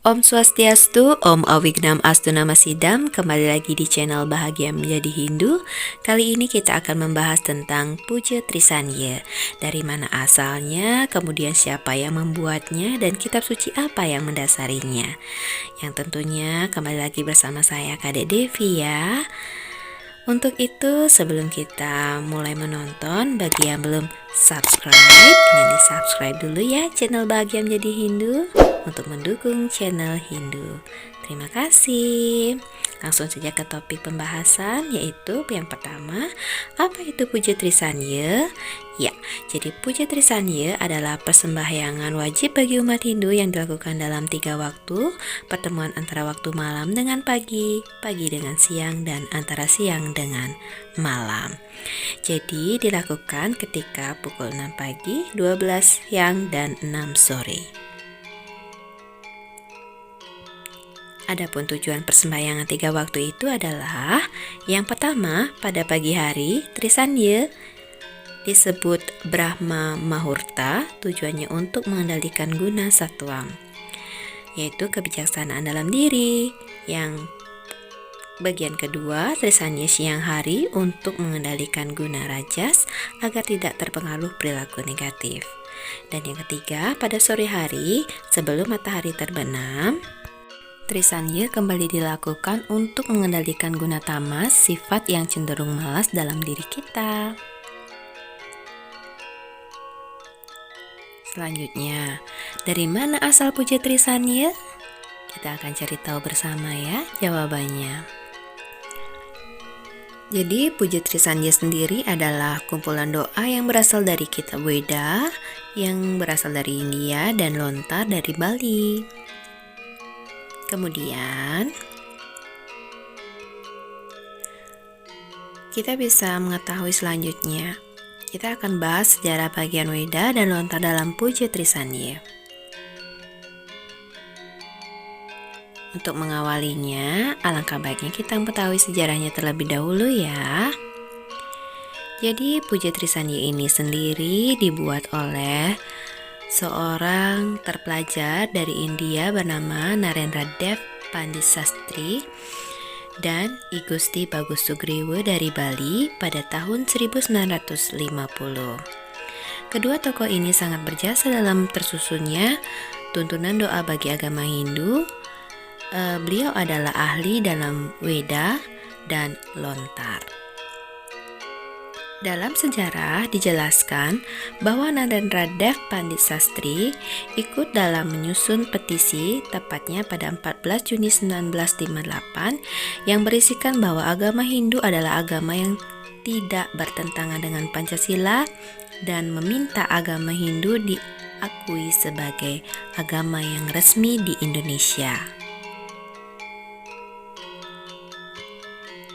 Om Swastiastu, Om Awignam Astu Namasidam. Kembali lagi di channel Bahagia Menjadi Hindu. Kali ini kita akan membahas tentang Puja Trisanya. Dari mana asalnya, kemudian siapa yang membuatnya, dan kitab suci apa yang mendasarinya. Yang tentunya kembali lagi bersama saya Kadek Devi ya. Untuk itu, sebelum kita mulai menonton, bagi yang belum subscribe, dengan di-subscribe dulu ya channel Bahagia Menjadi Hindu untuk mendukung channel Hindu. Terima kasih. Langsung saja ke topik pembahasan, yaitu yang pertama, apa itu Puja Trisanya? Ya, jadi Puja Trisanya adalah persembahyangan wajib bagi umat Hindu yang dilakukan dalam 3 waktu, pertemuan antara waktu malam dengan pagi, pagi dengan siang, dan antara siang dengan malam. Jadi dilakukan ketika pukul 6 pagi, 12 siang, dan 6 sore. Adapun tujuan persembahyangan 3 waktu itu adalah yang pertama, pada pagi hari Trisanya disebut Brahma Mahurta, tujuannya untuk mengendalikan guna satwam, yaitu kebijaksanaan dalam diri. Yang bagian kedua, Trisanya siang hari untuk mengendalikan guna rajas agar tidak terpengaruh perilaku negatif. Dan yang ketiga, pada sore hari sebelum matahari terbenam, Trisanya kembali dilakukan untuk mengendalikan guna tamas, sifat yang cenderung malas dalam diri kita. Selanjutnya, dari mana asal Puja Trisanya? Kita akan cari tahu bersama ya jawabannya. Jadi Puja Trisanya sendiri adalah kumpulan doa yang berasal dari kitab Weda, yang berasal dari India dan lontar dari Bali. Kemudian kita bisa mengetahui selanjutnya. Kita akan bahas sejarah bagian Weda dan lontar dalam Puja Trisanya. Untuk mengawalinya, alangkah baiknya kita mengetahui sejarahnya terlebih dahulu ya. Jadi Puja Trisanya ini sendiri dibuat oleh seorang terpelajar dari India bernama Narendra Dev Pandit Sastri dan I Gusti Bagus Sugriwa dari Bali pada tahun 1950. Kedua tokoh ini sangat berjasa dalam tersusunnya tuntunan doa bagi agama Hindu. Beliau adalah ahli dalam Weda dan lontar. Dalam sejarah dijelaskan bahwa Narendra Dev Pandit Sastri ikut dalam menyusun petisi tepatnya pada 14 Juni 1958 yang berisikan bahwa agama Hindu adalah agama yang tidak bertentangan dengan Pancasila dan meminta agama Hindu diakui sebagai agama yang resmi di Indonesia.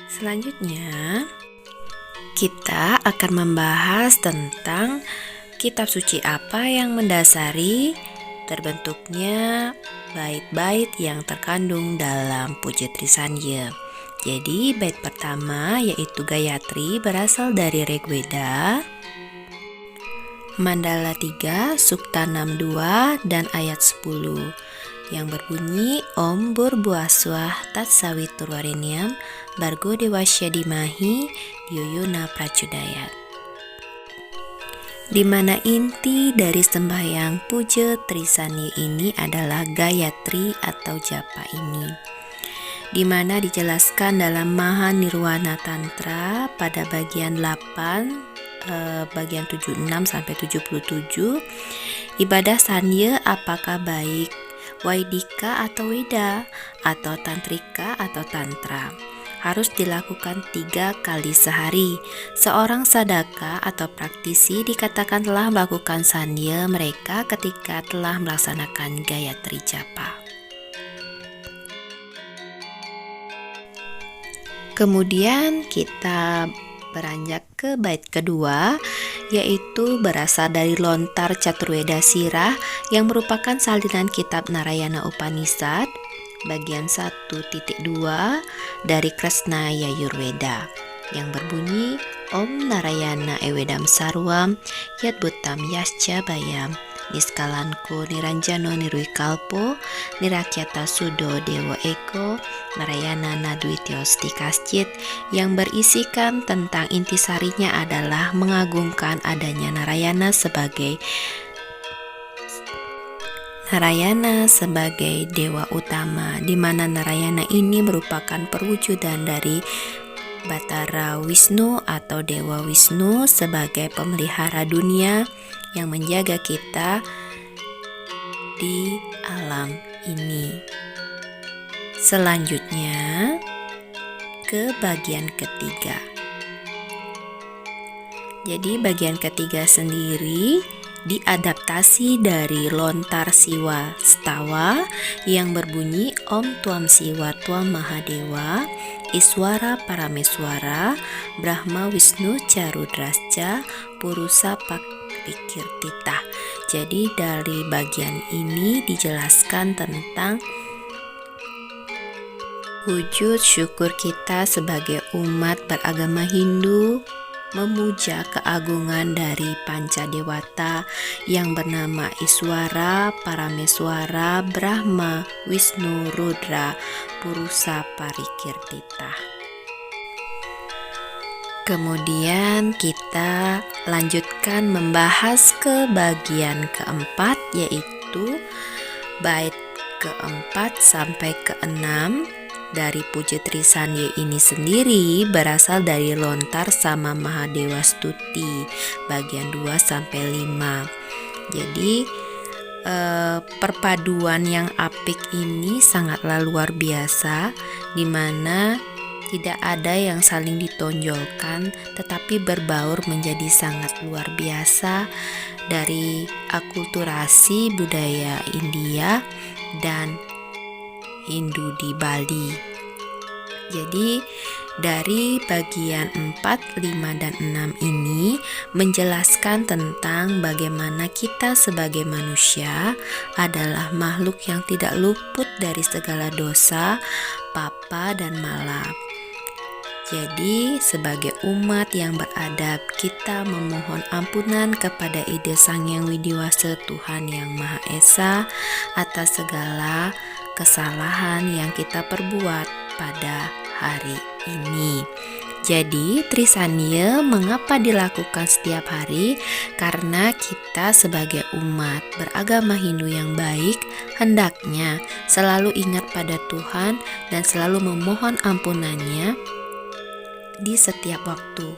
Selanjutnya, kita akan membahas tentang kitab suci apa yang mendasari terbentuknya bait-bait yang terkandung dalam Puja Trisanya. Jadi bait pertama yaitu Gayatri berasal dari Rigveda, Mandala 3, Sukta 62 dan ayat 10 yang berbunyi Om Burbuaswah Tatsawiturwarenyam Bargo Dewasya Dimahi Diyuyuna Pracudayat, di mana inti dari sembahyang Puja Trisanya ini adalah Gayatri atau japa ini, di mana dijelaskan dalam Maha Nirwana Tantra pada bagian 8 bagian 76 sampai 77. Ibadah sanya apakah baik Waidika atau Weda atau Tantrika atau Tantra harus dilakukan 3 kali sehari. Seorang sadaka atau praktisi dikatakan telah melakukan sanya mereka ketika telah melaksanakan Gayatri Japa. Kemudian kita beranjak ke bait kedua, yaitu berasal dari lontar Caturveda Sirah yang merupakan salinan kitab Narayana Upanishad bagian 1.2 dari Kresna Yayurveda yang berbunyi Om Narayana Evedam Sarwam Yadbhutam Yascha Bayam Niskalanko Niranjano Nirwikalpo Nirakyata Sudo Dewa Eko Narayana Nadwitios Tikascit, yang berisikan tentang intisarinya adalah mengagungkan adanya Narayana sebagai dewa utama, di mana Narayana ini merupakan perwujudan dari Batara Wisnu atau Dewa Wisnu sebagai pemelihara dunia yang menjaga kita di alam ini. Selanjutnya ke bagian ketiga. Jadi bagian ketiga sendiri diadaptasi dari Lontar Siwa Stawa yang berbunyi Om Tuam Siwa Tuam Mahadewa Iswara Parameswara Brahma Wisnu Carudrasca Purusa Parikirtita. Jadi dari bagian ini dijelaskan tentang wujud syukur kita sebagai umat beragama Hindu memuja keagungan dari Pancadewata yang bernama Iswara, Parameswara, Brahma, Wisnu, Rudra, Purusa Parikirtita. Kemudian kita lanjutkan membahas ke bagian keempat, yaitu bait keempat sampai keenam. Dari Puja Trisanya ini sendiri berasal dari Lontar sama Mahadewa Stuti bagian 2 sampai 5. Jadi perpaduan yang apik ini sangatlah luar biasa, di mana tidak ada yang saling ditonjolkan tetapi berbaur menjadi sangat luar biasa dari akulturasi budaya India dan Hindu di Bali. Jadi dari bagian 4, 5, dan 6 ini menjelaskan tentang bagaimana kita sebagai manusia adalah makhluk yang tidak luput dari segala dosa, papa, dan malap. Jadi sebagai umat yang beradab, kita memohon ampunan kepada Ida Sang Hyang Widiwasa Tuhan Yang Maha Esa atas segala kesalahan yang kita perbuat pada hari ini. Jadi Trisanya mengapa dilakukan setiap hari? Karena kita sebagai umat beragama Hindu yang baik hendaknya selalu ingat pada Tuhan dan selalu memohon ampunannya di setiap waktu.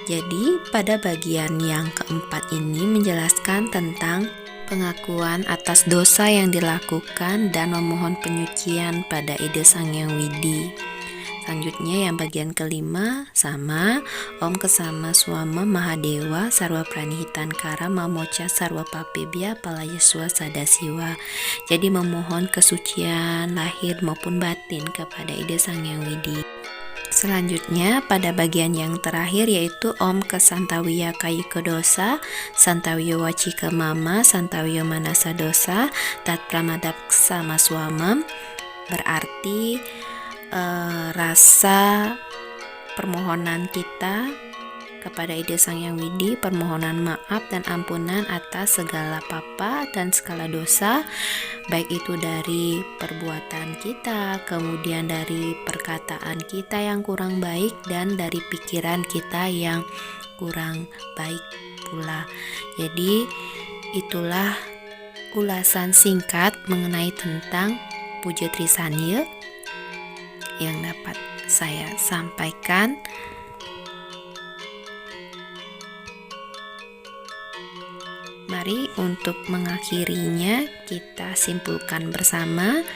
Jadi pada bagian yang keempat ini menjelaskan tentang pengakuan atas dosa yang dilakukan dan memohon penyucian pada Ida Sang Hyang Widi. Selanjutnya yang bagian kelima sama Om Kesama Swama Mahadewa Sarwa Pranihitan Kara Mamoca Sarwa Papebya Palayaswa Sadasiwa. Jadi memohon kesucian lahir maupun batin kepada Ida Sang Hyang Widi. Selanjutnya pada bagian yang terakhir yaitu Om Kesantawiya Kayika Dosa Santawiya Wacika Mama Santawiya Manasa Dosa Tat Pramadapksa Maswamam, berarti rasa permohonan kita kepada Ida Sang Hyang Widi, permohonan maaf dan ampunan atas segala papa dan segala dosa, baik itu dari perbuatan kita, kemudian dari perkataan kita yang kurang baik, dan dari pikiran kita yang kurang baik pula. Jadi itulah ulasan singkat mengenai tentang Puja Trisanya yang dapat saya sampaikan. Mari untuk mengakhirinya kita simpulkan bersama.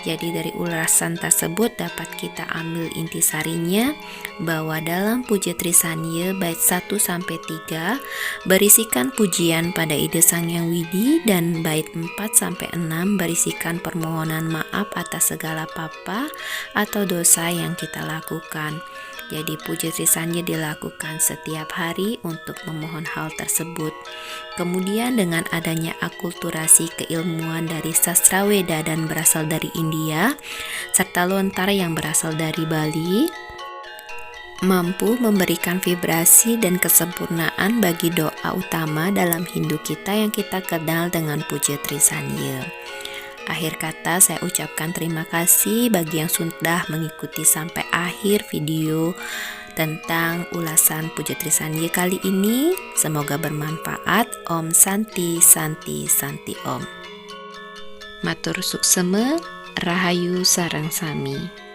Jadi dari ulasan tersebut dapat kita ambil intisarinya bahwa dalam Puja Trisanya bait 1-3 berisikan pujian pada Ida Sang Hyang Widi, dan bait 4-6 berisikan permohonan maaf atas segala papa atau dosa yang kita lakukan. Jadi Puja Trisanya dilakukan setiap hari untuk memohon hal tersebut. Kemudian dengan adanya akulturasi keilmuan dari sastra Weda dan berasal dari India, serta lontar yang berasal dari Bali, mampu memberikan vibrasi dan kesempurnaan bagi doa utama dalam Hindu kita yang kita kenal dengan Puja Trisanya. Akhir kata, saya ucapkan terima kasih bagi yang sudah mengikuti sampai akhir video tentang ulasan Puja Trisanya kali ini. Semoga bermanfaat. Om Santi Santi Santi Om. Matur suksema, rahayu sareng sami.